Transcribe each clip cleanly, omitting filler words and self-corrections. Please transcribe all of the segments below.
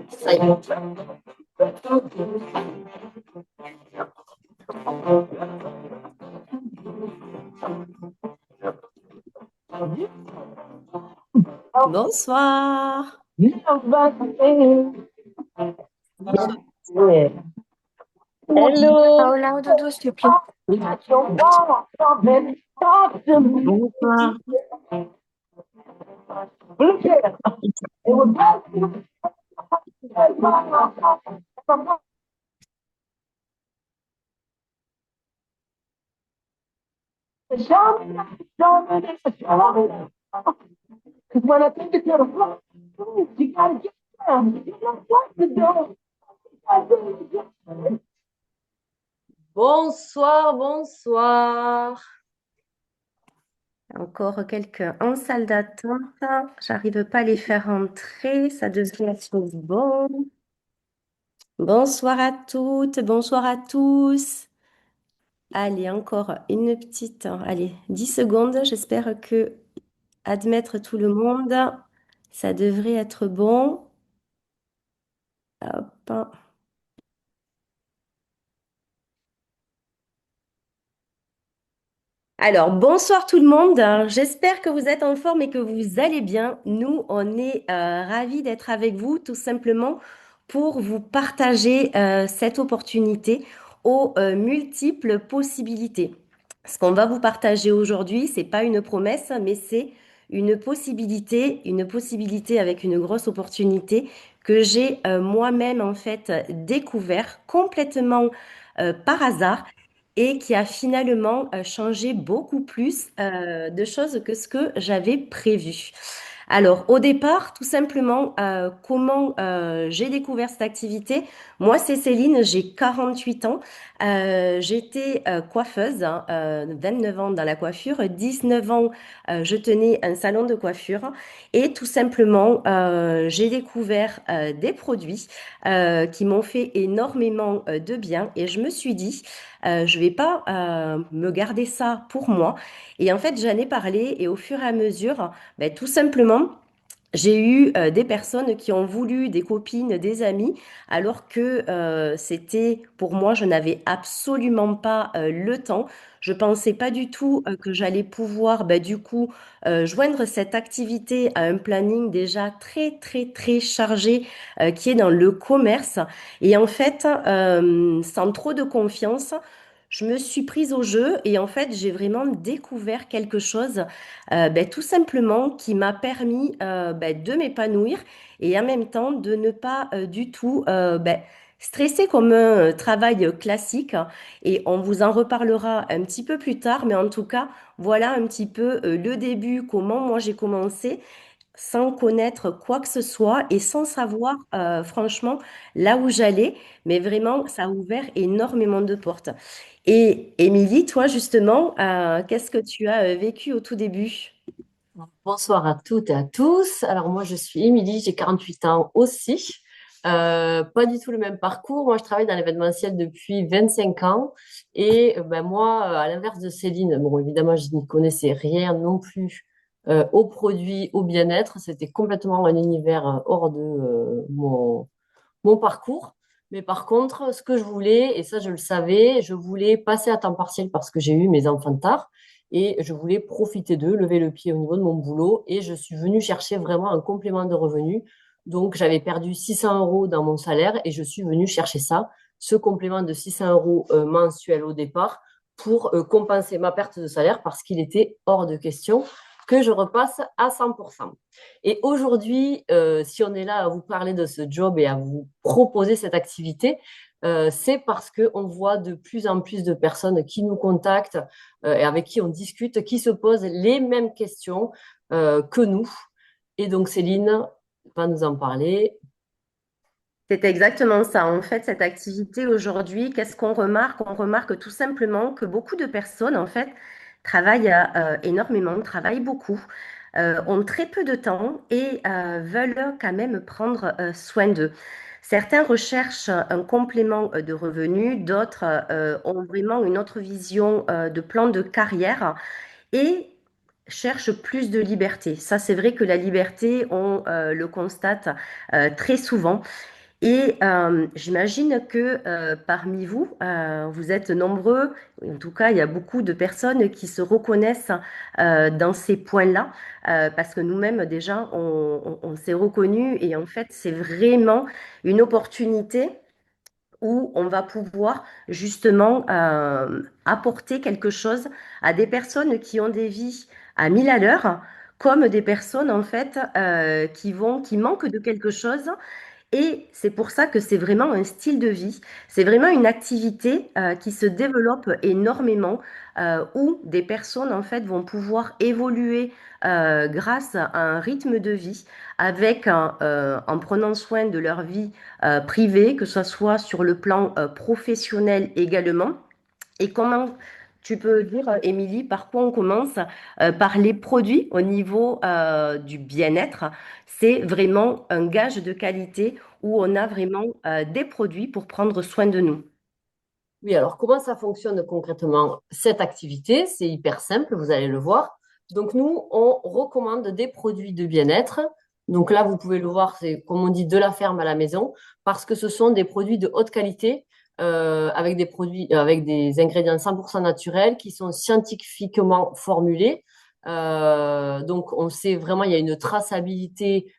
Ça y est. Bonsoir. Hello. Paola Ododo, s'il te plaît. Bonsoir. Bonsoir, bonsoir. Encore quelques en salle d'attente. J'arrive pas à les faire entrer. Ça devrait être bon. Bonsoir à toutes, bonsoir à tous. Allez, encore une petite, allez, 10 secondes. J'espère que admettre tout le monde, ça devrait être bon. Hop. Alors, bonsoir tout le monde. J'espère que vous êtes en forme et que vous allez bien. Nous, on est ravis d'être avec vous, tout simplement pour vous partager cette opportunité aux multiples possibilités. Ce qu'on va vous partager aujourd'hui, c'est pas une promesse, mais c'est une possibilité avec une grosse opportunité que j'ai moi-même en fait découvert complètement par hasard et qui a finalement changé beaucoup plus de choses que ce que j'avais prévu. Alors, au départ, tout simplement, comment j'ai découvert cette activité? Moi, c'est Céline, j'ai 48 ans. J'étais coiffeuse, hein, 29 ans dans la coiffure, 19 ans, je tenais un salon de coiffure et tout simplement, j'ai découvert des produits qui m'ont fait énormément de bien et je me suis dit, je vais pas me garder ça pour moi. Et en fait, j'en ai parlé et au fur et à mesure, ben, tout simplement, j'ai eu des personnes qui ont voulu, des copines, des amis, alors que c'était pour moi, je n'avais absolument pas le temps. Je pensais pas du tout que j'allais pouvoir, ben, du coup, joindre cette activité à un planning déjà très, très, très chargé qui est dans le commerce. Et en fait, sans trop de confiance, je me suis prise au jeu et en fait, j'ai vraiment découvert quelque chose ben, tout simplement qui m'a permis ben, de m'épanouir et en même temps de ne pas du tout ben, stresser comme un travail classique. Et on vous en reparlera un petit peu plus tard, mais en tout cas, voilà un petit peu le début, comment moi j'ai commencé sans connaître quoi que ce soit et sans savoir franchement là où j'allais, mais vraiment, ça a ouvert énormément de portes. Et Émilie, toi justement, qu'est-ce que tu as vécu au tout début? Bonsoir à toutes et à tous. Alors moi, je suis Émilie, j'ai 48 ans aussi. Pas du tout le même parcours. Moi, je travaille dans l'événementiel depuis 25 ans. Et ben moi, à l'inverse de Céline, bon, évidemment, je n'y connaissais rien non plus aux produits, au bien-être. C'était complètement un univers hors de mon parcours. Mais par contre, ce que je voulais, et ça je le savais, je voulais passer à temps partiel parce que j'ai eu mes enfants tard et je voulais profiter d'eux, lever le pied au niveau de mon boulot et je suis venue chercher vraiment un complément de revenu. Donc j'avais perdu 600 euros dans mon salaire et je suis venue chercher ça, ce complément de 600 euros mensuel au départ pour compenser ma perte de salaire parce qu'il était hors de question que je repasse à 100%. Et aujourd'hui, si on est là à vous parler de ce job et à vous proposer cette activité, c'est parce qu'on voit de plus en plus de personnes qui nous contactent et avec qui on discute, qui se posent les mêmes questions que nous. Et donc Céline va nous en parler. C'est exactement ça. En fait, cette activité aujourd'hui, qu'est-ce qu'on remarque? On remarque tout simplement que beaucoup de personnes, en fait, travaillent énormément, travaillent beaucoup, ont très peu de temps et veulent quand même prendre soin d'eux. Certains recherchent un complément de revenus, d'autres ont vraiment une autre vision de plan de carrière. Et cherchent plus de liberté. Ça, c'est vrai que la liberté, on le constate très souvent. Et j'imagine que parmi vous, vous êtes nombreux, en tout cas, il y a beaucoup de personnes qui se reconnaissent dans ces points-là, parce que nous-mêmes, déjà, on s'est reconnus et en fait, c'est vraiment une opportunité où on va pouvoir justement apporter quelque chose à des personnes qui ont des vies à 1000 à l'heure, comme des personnes en fait qui manquent de quelque chose et c'est pour ça que c'est vraiment un style de vie, c'est vraiment une activité qui se développe énormément, où des personnes en fait vont pouvoir évoluer grâce à un rythme de vie, en prenant soin de leur vie privée, que ce soit sur le plan professionnel également. Et comment tu peux dire, Émilie, par quoi on commence? Par les produits au niveau du bien-être. C'est vraiment un gage de qualité où on a vraiment des produits pour prendre soin de nous. Oui, alors comment ça fonctionne concrètement cette activité? C'est hyper simple, vous allez le voir. Donc nous, on recommande des produits de bien-être. Donc là, vous pouvez le voir, c'est comme on dit de la ferme à la maison, parce que ce sont des produits de haute qualité, avec des produits, avec des ingrédients 100% naturels qui sont scientifiquement formulés. Donc on sait vraiment, il y a une traçabilité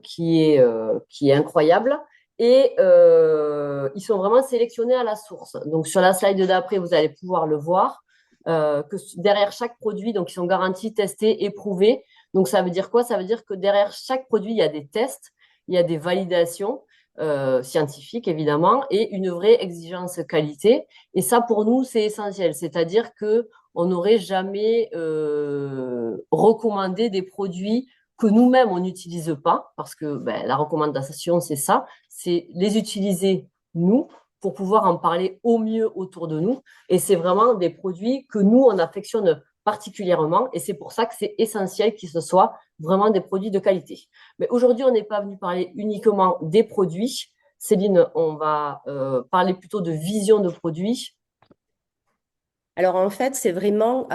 qui est incroyable et ils sont vraiment sélectionnés à la source. Donc sur la slide d'après, vous allez pouvoir le voir que derrière chaque produit, donc ils sont garantis, testés, éprouvés. Donc ça veut dire quoi? Ça veut dire que derrière chaque produit, il y a des tests, il y a des validations scientifiques évidemment et une vraie exigence qualité. Et ça pour nous c'est essentiel, c'est-à-dire que on n'aurait jamais recommandé des produits que nous-mêmes on n'utilise pas, parce que ben, la recommandation c'est ça, c'est les utiliser nous pour pouvoir en parler au mieux autour de nous. Et c'est vraiment des produits que nous, on affectionne particulièrement. Et c'est pour ça que c'est essentiel qu'ils ce soit vraiment des produits de qualité. Mais aujourd'hui, on n'est pas venu parler uniquement des produits. Céline, on va parler plutôt de vision de produits. Alors en fait, c'est vraiment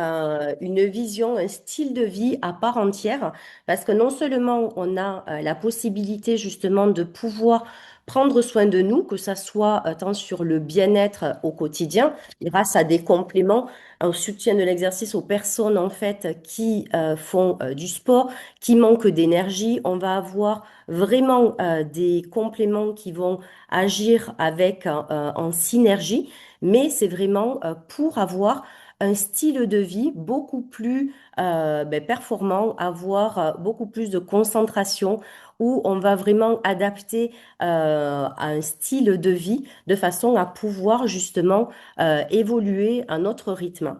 une vision, un style de vie à part entière, parce que non seulement on a la possibilité justement de pouvoir prendre soin de nous, que ça soit tant sur le bien-être au quotidien, grâce à des compléments, au soutien de l'exercice aux personnes en fait qui font du sport, qui manquent d'énergie. On va avoir vraiment des compléments qui vont agir avec en synergie, mais c'est vraiment pour avoir un style de vie beaucoup plus performant, avoir beaucoup plus de concentration, où on va vraiment adapter à un style de vie de façon à pouvoir justement évoluer à notre rythme.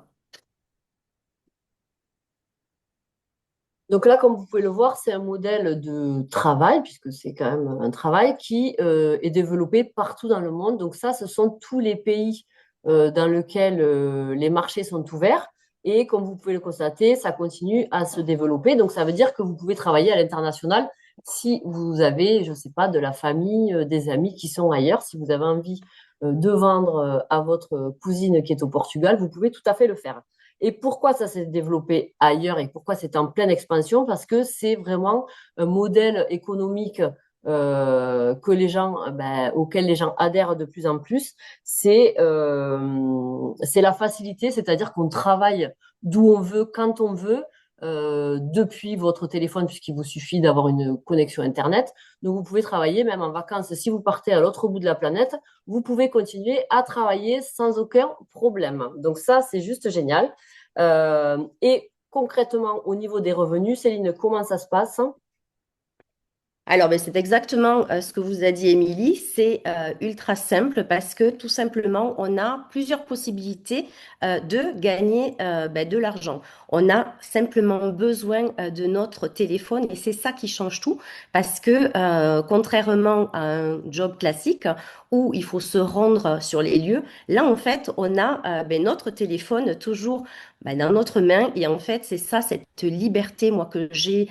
Donc là, comme vous pouvez le voir, c'est un modèle de travail, puisque c'est quand même un travail qui est développé partout dans le monde. Donc ça, ce sont tous les pays dans lesquels les marchés sont ouverts. Et comme vous pouvez le constater, ça continue à se développer. Donc ça veut dire que vous pouvez travailler à l'international si vous avez, je ne sais pas, de la famille, des amis qui sont ailleurs. Si vous avez envie de vendre à votre cousine qui est au Portugal, vous pouvez tout à fait le faire. Et pourquoi ça s'est développé ailleurs et pourquoi c'est en pleine expansion? Parce que c'est vraiment un modèle économique que les gens, ben, auquel les gens adhèrent de plus en plus. C'est la facilité, c'est-à-dire qu'on travaille d'où on veut, quand on veut, depuis votre téléphone, puisqu'il vous suffit d'avoir une connexion Internet. Donc, vous pouvez travailler même en vacances. Si vous partez à l'autre bout de la planète, vous pouvez continuer à travailler sans aucun problème. Donc, ça, c'est juste génial. Et concrètement, au niveau des revenus, Céline, comment ça se passe? Alors, ben, c'est exactement ce que vous a dit Émilie. C'est ultra simple parce que tout simplement, on a plusieurs possibilités de gagner de l'argent. On a simplement besoin de notre téléphone et c'est ça qui change tout parce que contrairement à un job classique où il faut se rendre sur les lieux, là, en fait, on a notre téléphone toujours dans notre main et en fait, c'est ça, cette liberté, moi, que j'ai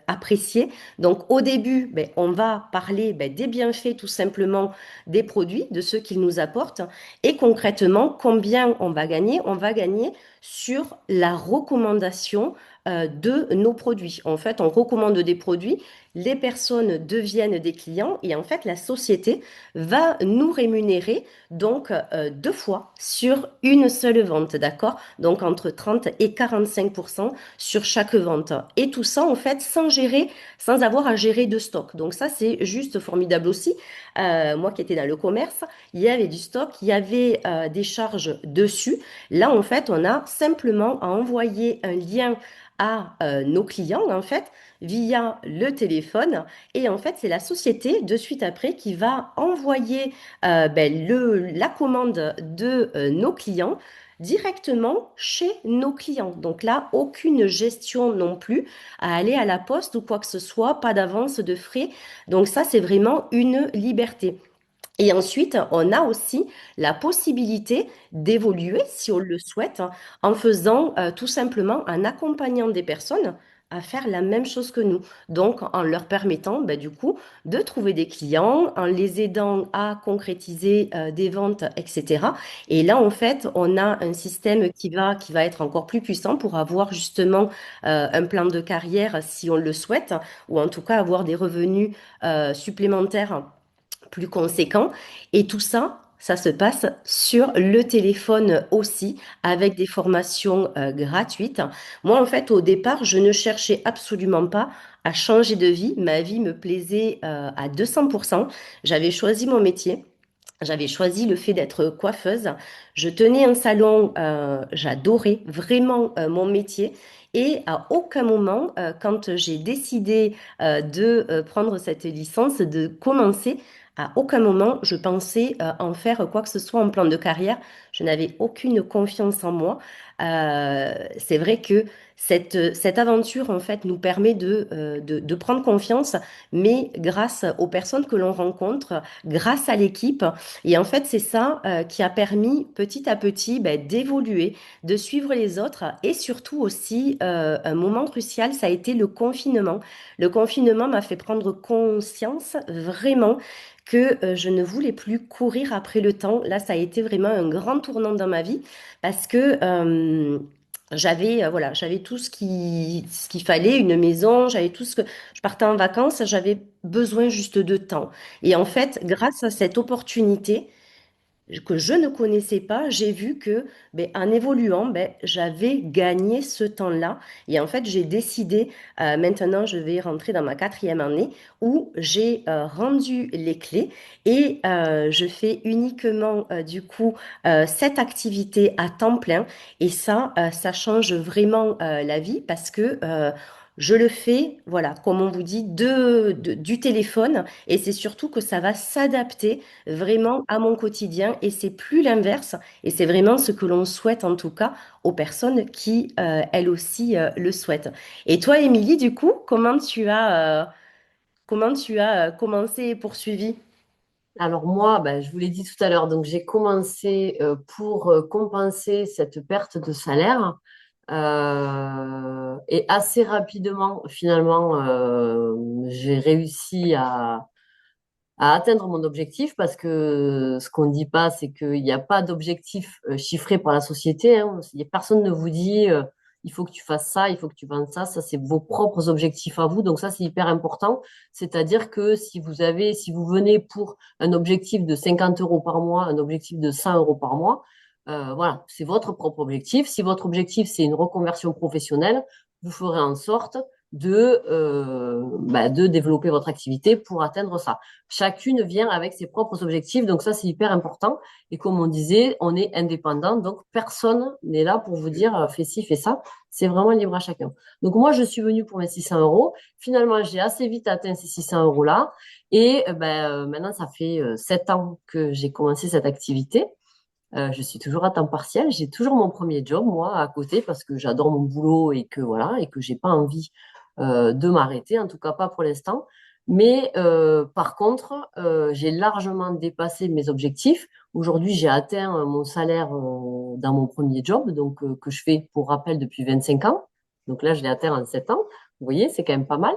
appréciée. Donc au début, on va parler des bienfaits tout simplement des produits, de ce qu'ils nous apportent et concrètement combien on va gagner. On va gagner sur la recommandation de nos produits. En fait, on recommande des produits, les personnes deviennent des clients et en fait, la société va nous rémunérer donc deux fois sur une seule vente, d'accord? Donc entre 30 et 45% sur chaque vente. Et tout ça, en fait, sans avoir à gérer de stock. Donc ça, c'est juste formidable aussi. Moi qui étais dans le commerce, il y avait du stock, il y avait des charges dessus. Là, en fait, on a simplement à envoyer un lien à nos clients, en fait, via le téléphone. Et en fait, c'est la société, de suite après, qui va envoyer la commande de nos clients directement chez nos clients. Donc là, aucune gestion non plus à aller à la poste ou quoi que ce soit, pas d'avance de frais. Donc ça, c'est vraiment une liberté. Et ensuite, on a aussi la possibilité d'évoluer, si on le souhaite, hein, en faisant tout simplement, en accompagnant des personnes à faire la même chose que nous. Donc, en leur permettant, ben, du coup, de trouver des clients, en les aidant à concrétiser des ventes, etc. Et là, en fait, on a un système qui va être encore plus puissant pour avoir justement un plan de carrière, si on le souhaite, ou en tout cas avoir des revenus supplémentaires plus conséquent. Et tout ça, ça se passe sur le téléphone aussi, avec des formations gratuites. Moi, en fait, au départ, je ne cherchais absolument pas à changer de vie. Ma vie me plaisait à 200%. J'avais choisi mon métier. J'avais choisi le fait d'être coiffeuse. Je tenais un salon, j'adorais vraiment mon métier. Et à aucun moment, quand j'ai décidé de prendre cette licence, de commencer, à aucun moment je pensais en faire quoi que ce soit en plan de carrière. Je n'avais aucune confiance en moi. C'est vrai que cette aventure, en fait, nous permet de prendre confiance, mais grâce aux personnes que l'on rencontre, grâce à l'équipe. Et en fait, c'est ça qui a permis petit à petit ben, d'évoluer, de suivre les autres et surtout aussi un moment crucial, ça a été le confinement. Le confinement m'a fait prendre conscience vraiment que je ne voulais plus courir après le temps. Là, ça a été vraiment un grand tournant dans ma vie parce que j'avais tout ce qu'il fallait, une maison, j'avais tout ce que je partais en vacances, j'avais besoin juste de temps. Et en fait, grâce à cette opportunité que je ne connaissais pas, j'ai vu que ben, en évoluant, ben, j'avais gagné ce temps-là. Et en fait, j'ai décidé, maintenant, je vais rentrer dans ma quatrième année où j'ai rendu les clés et je fais uniquement, du coup, cette activité à temps plein. Et ça change vraiment la vie parce que je le fais, voilà, comme on vous dit, du téléphone. Et c'est surtout que ça va s'adapter vraiment à mon quotidien et c'est plus l'inverse. Et c'est vraiment ce que l'on souhaite en tout cas aux personnes qui, elles aussi, le souhaitent. Et toi, Émilie, du coup, comment tu as commencé et poursuivi? Alors moi, ben, je vous l'ai dit tout à l'heure, donc j'ai commencé pour compenser cette perte de salaire et assez rapidement, finalement, j'ai réussi à atteindre mon objectif parce que ce qu'on ne dit pas, c'est qu'il n'y a pas d'objectif chiffré par la société, hein. Personne ne vous dit il faut que tu fasses ça, il faut que tu vendes ça. Ça, c'est vos propres objectifs à vous. Donc ça, c'est hyper important. C'est-à-dire que si vous venez pour un objectif de 50 euros par mois, un objectif de 100 euros par mois, voilà, c'est votre propre objectif. Si votre objectif, c'est une reconversion professionnelle, vous ferez en sorte de développer votre activité pour atteindre ça. Chacune vient avec ses propres objectifs, donc ça c'est hyper important. Et comme on disait, on est indépendant, donc personne n'est là pour vous dire fais ci, fais ça. C'est vraiment libre à chacun. Donc moi je suis venue pour mes 600 euros. Finalement j'ai assez vite atteint ces 600 euros là. Et maintenant ça fait 7 ans que j'ai commencé cette activité. Je suis toujours à temps partiel. J'ai toujours mon premier job, moi, à côté, parce que j'adore mon boulot et que voilà, et que j'ai pas envie de m'arrêter, en tout cas pas pour l'instant. Mais par contre, j'ai largement dépassé mes objectifs. Aujourd'hui, j'ai atteint mon salaire dans mon premier job, donc que je fais pour rappel depuis 25 ans. Donc là, je l'ai atteint en 7 ans. Vous voyez, c'est quand même pas mal.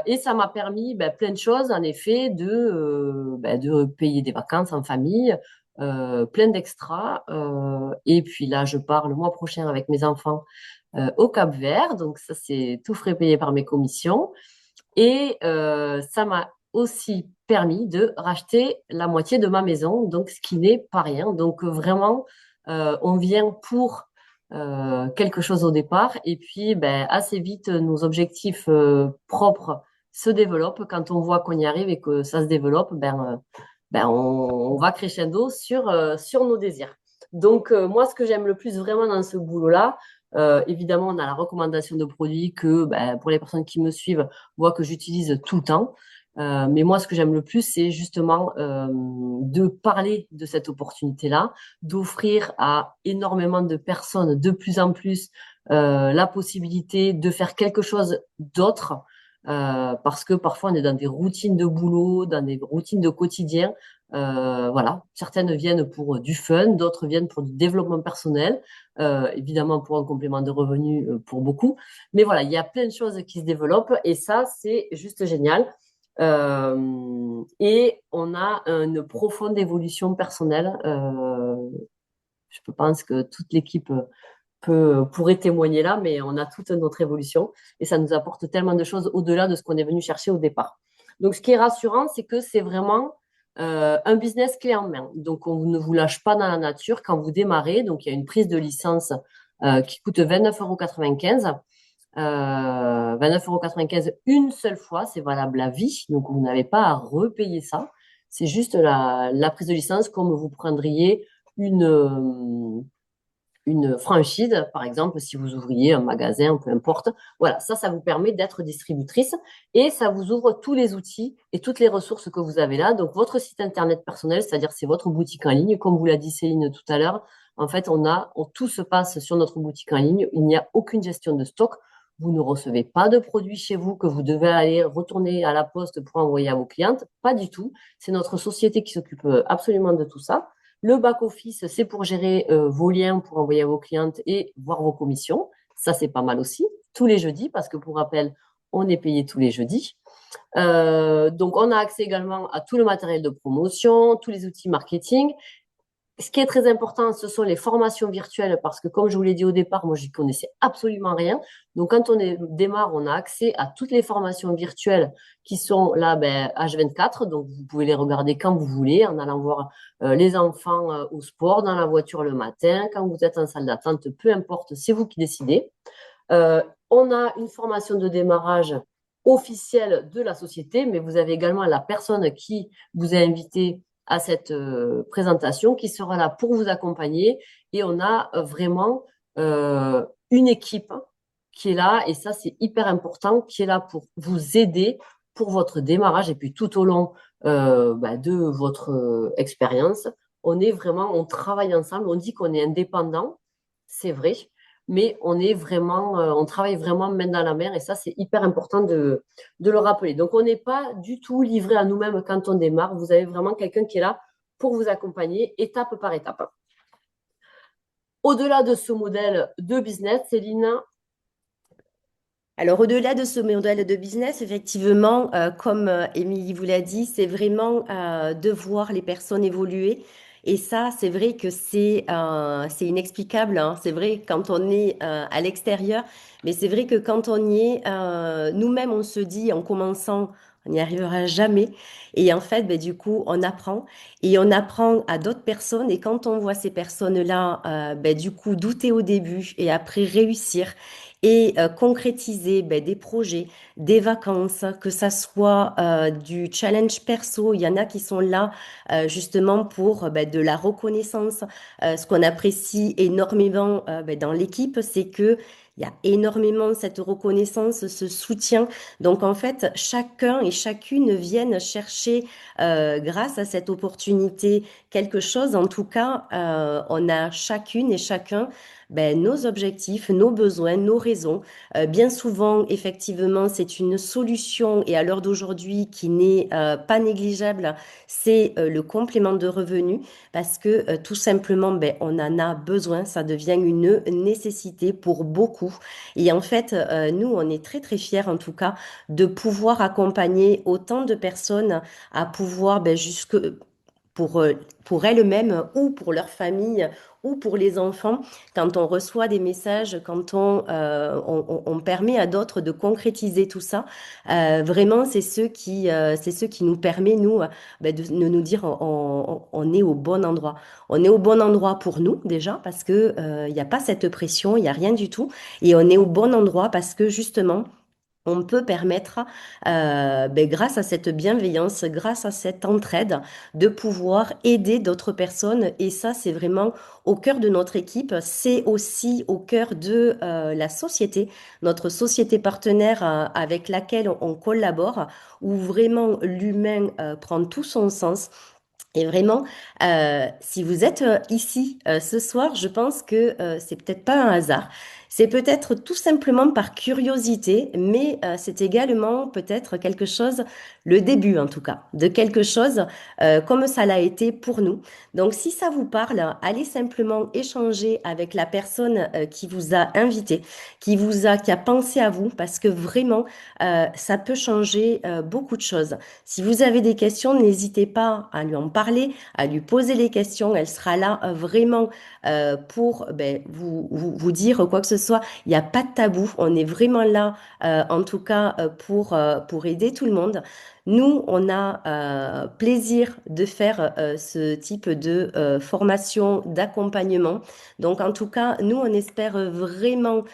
Et ça m'a permis plein de choses, en effet, de payer des vacances en famille, plein d'extras. Et puis là, je pars le mois prochain avec mes enfants au Cap-Vert. Donc ça, c'est tout frais payé par mes commissions. Et ça m'a aussi permis de racheter la moitié de ma maison, donc ce qui n'est pas rien. Donc vraiment, on vient pour quelque chose au départ, et puis ben, assez vite, nos objectifs propres se développent. Quand on voit qu'on y arrive et que ça se développe, ben on va crescendo sur nos désirs. Donc moi, ce que j'aime le plus vraiment dans ce boulot-là, évidemment, on a la recommandation de produits que ben, pour les personnes qui me suivent, voient que j'utilise tout le temps. Mais moi, ce que j'aime le plus, c'est justement de parler de cette opportunité-là, d'offrir à énormément de personnes de plus en plus la possibilité de faire quelque chose d'autre, parce que parfois on est dans des routines de boulot, dans des routines de quotidien. Voilà, certaines viennent pour du fun, d'autres viennent pour du développement personnel, évidemment pour un complément de revenus pour beaucoup. Mais voilà, il y a plein de choses qui se développent et ça, c'est juste génial. Et on a une profonde évolution personnelle. Je pense que toute l'équipe pourrait témoigner là, mais on a toute notre évolution et ça nous apporte tellement de choses au-delà de ce qu'on est venu chercher au départ. Donc, ce qui est rassurant, c'est que c'est vraiment un business clé en main. Donc, on ne vous lâche pas dans la nature quand vous démarrez. Donc, il y a une prise de licence qui coûte 29,95 €. 29,95 € une seule fois, c'est valable à vie. Donc, vous n'avez pas à repayer ça. C'est juste la prise de licence comme vous prendriez une franchise, par exemple, si vous ouvriez un magasin, peu importe. Voilà, ça vous permet d'être distributrice et ça vous ouvre tous les outils et toutes les ressources que vous avez là. Donc, votre site internet personnel, c'est-à-dire c'est votre boutique en ligne, comme vous l'a dit Céline tout à l'heure. En fait, tout se passe sur notre boutique en ligne. Il n'y a aucune gestion de stock. Vous ne recevez pas de produits chez vous que vous devez aller retourner à la poste pour envoyer à vos clientes. Pas du tout. C'est notre société qui s'occupe absolument de tout ça. Le back-office, c'est pour gérer vos liens pour envoyer à vos clientes et voir vos commissions. Ça, c'est pas mal aussi. Tous les jeudis, parce que pour rappel, on est payé tous les jeudis. Donc, on a accès également à tout le matériel de promotion, tous les outils marketing. Ce qui est très important, ce sont les formations virtuelles parce que, comme je vous l'ai dit au départ, moi, j'y connaissais absolument rien. Donc, quand démarre, on a accès à toutes les formations virtuelles qui sont là, ben, H24. Donc, vous pouvez les regarder quand vous voulez, en allant voir les enfants au sport, dans la voiture le matin, quand vous êtes en salle d'attente, peu importe, c'est vous qui décidez. On a une formation de démarrage officielle de la société, mais vous avez également la personne qui vous a invité à cette présentation qui sera là pour vous accompagner. Et on a vraiment une équipe qui est là, et ça c'est hyper important, qui est là pour vous aider pour votre démarrage et puis tout au long de votre expérience. On travaille ensemble, on dit qu'on est indépendant, c'est vrai, mais on travaille vraiment main dans la main et ça, c'est hyper important de le rappeler. Donc, on n'est pas du tout livré à nous-mêmes quand on démarre. Vous avez vraiment quelqu'un qui est là pour vous accompagner étape par étape. Au-delà de ce modèle de business, Céline. Alors, au-delà de ce modèle de business, effectivement, comme Émilie vous l'a dit, c'est vraiment de voir les personnes évoluer. Et ça, c'est vrai que c'est inexplicable, hein. C'est vrai quand on est à l'extérieur, mais c'est vrai que quand on y est, nous-mêmes, on se dit en commençant, on n'y arrivera jamais. Et en fait, ben, du coup, on apprend et on apprend à d'autres personnes. Et quand on voit ces personnes-là, ben, du coup, douter au début et après réussir et concrétiser ben, des projets, des vacances, que ça soit du challenge perso. Il y en a qui sont là justement pour ben, de la reconnaissance. Ce qu'on apprécie énormément ben, dans l'équipe, c'est que il y a énormément cette reconnaissance, ce soutien. Donc en fait, chacun et chacune viennent chercher, grâce à cette opportunité, quelque chose. En tout cas, on a chacune et chacun ben, nos objectifs, nos besoins, nos raisons. Bien souvent, effectivement, c'est une solution et à l'heure d'aujourd'hui qui n'est pas négligeable, c'est le complément de revenus parce que tout simplement, ben, on en a besoin, ça devient une nécessité pour beaucoup. Et en fait, nous, on est très très fiers en tout cas de pouvoir accompagner autant de personnes à pouvoir ben, jusque pour elles-mêmes ou pour leur famille ou pour les enfants, quand on reçoit des messages, quand on permet à d'autres de concrétiser tout ça, vraiment, c'est ce qui nous permet, nous, de nous dire on est au bon endroit. On est au bon endroit pour nous, déjà, parce que, il n'y a pas cette pression, il n'y a rien du tout. Et on est au bon endroit parce que, justement, on peut permettre, grâce à cette bienveillance, grâce à cette entraide, de pouvoir aider d'autres personnes. Et ça, c'est vraiment au cœur de notre équipe. C'est aussi au cœur de la société, notre société partenaire avec laquelle on collabore, où vraiment l'humain prend tout son sens. Et vraiment, si vous êtes ici ce soir, je pense que c'est peut-être pas un hasard. C'est peut-être tout simplement par curiosité, mais c'est également peut-être quelque chose, le début en tout cas, de quelque chose comme ça l'a été pour nous. Donc si ça vous parle, allez simplement échanger avec la personne qui vous a invité, qui a pensé à vous, parce que vraiment, ça peut changer beaucoup de choses. Si vous avez des questions, n'hésitez pas à lui en parler, à lui poser les questions. Elle sera là vraiment pour vous dire quoi que ce soit. Il n'y a pas de tabou. On est vraiment là, en tout cas, pour aider tout le monde. Nous, on a plaisir de faire ce type de formation, d'accompagnement. Donc, en tout cas, nous, on espère vraiment,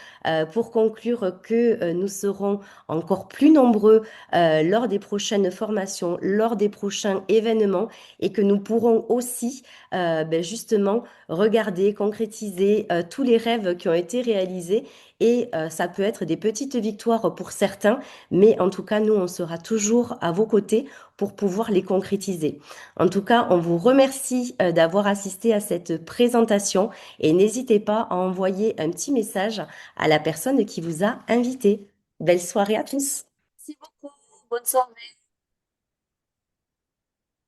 pour conclure, que nous serons encore plus nombreux lors des prochaines formations, lors des prochains événements et que nous pourrons aussi justement regarder, concrétiser tous les rêves qui ont été réalisés et ça peut être des petites victoires pour certains, mais en tout cas, nous, on sera toujours à vos côtés pour pouvoir les concrétiser. En tout cas, on vous remercie d'avoir assisté à cette présentation et n'hésitez pas à envoyer un petit message à la personne qui vous a invité. Belle soirée à tous. Merci beaucoup. Bonne soirée.